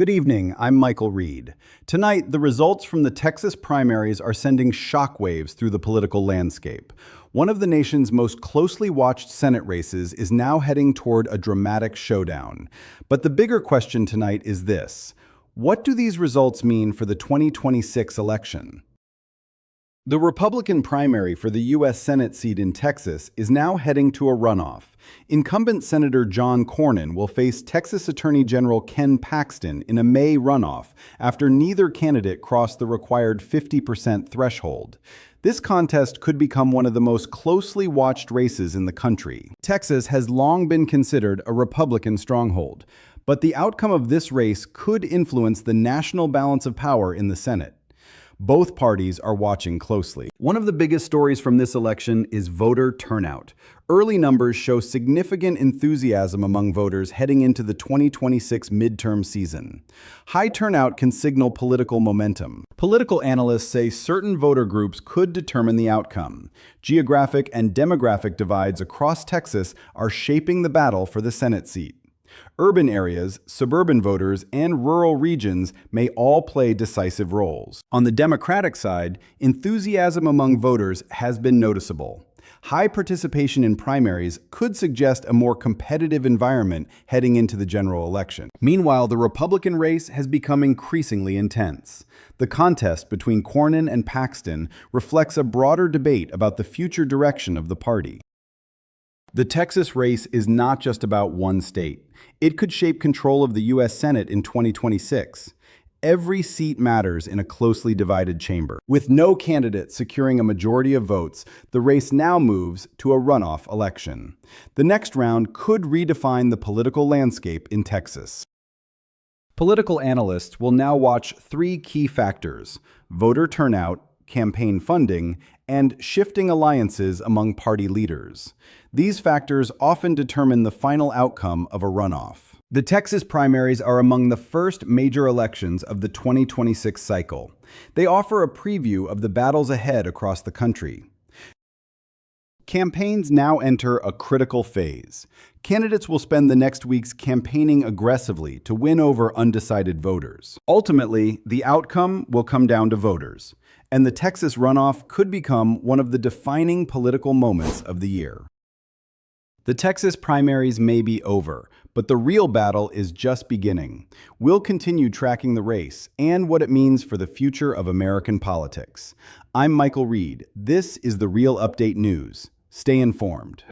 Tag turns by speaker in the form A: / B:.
A: Good evening, I'm Michael Reed. Tonight, the results from the Texas primaries are sending shockwaves through the political landscape. One of the nation's most closely watched Senate races is now heading toward a dramatic showdown. But the bigger question tonight is this: what do these results mean for the 2026 election? The Republican primary for the U.S. Senate seat in Texas is now heading to a runoff. Incumbent Senator John Cornyn will face Texas Attorney General Ken Paxton in a May runoff after neither candidate crossed the required 50% threshold. This contest could become one of the most closely watched races in the country. Texas has long been considered a Republican stronghold, but the outcome of this race could influence the national balance of power in the Senate. Both parties are watching closely. One of the biggest stories from this election is voter turnout. Early numbers show significant enthusiasm among voters heading into the 2026 midterm season. High turnout can signal political momentum. Political analysts say certain voter groups could determine the outcome. Geographic and demographic divides across Texas are shaping the battle for the Senate seat. Urban areas, suburban voters, and rural regions may all play decisive roles. On the Democratic side, enthusiasm among voters has been noticeable. High participation in primaries could suggest a more competitive environment heading into the general election. Meanwhile, the Republican race has become increasingly intense. The contest between Cornyn and Paxton reflects a broader debate about the future direction of the party. The Texas race is not just about one state. It could shape control of the U.S. Senate in 2026. Every seat matters in a closely divided chamber. With no candidate securing a majority of votes, the race now moves to a runoff election. The next round could redefine the political landscape in Texas. Political analysts will now watch three key factors: voter turnout, campaign funding, and shifting alliances among party leaders. These factors often determine the final outcome of a runoff. The Texas primaries are among the first major elections of the 2026 cycle. They offer a preview of the battles ahead across the country. Campaigns now enter a critical phase. Candidates will spend the next weeks campaigning aggressively to win over undecided voters. Ultimately, the outcome will come down to voters, and the Texas runoff could become one of the defining political moments of the year. The Texas primaries may be over, but the real battle is just beginning. We'll continue tracking the race and what it means for the future of American politics. I'm Michael Reed. This is the Real Update News. Stay informed.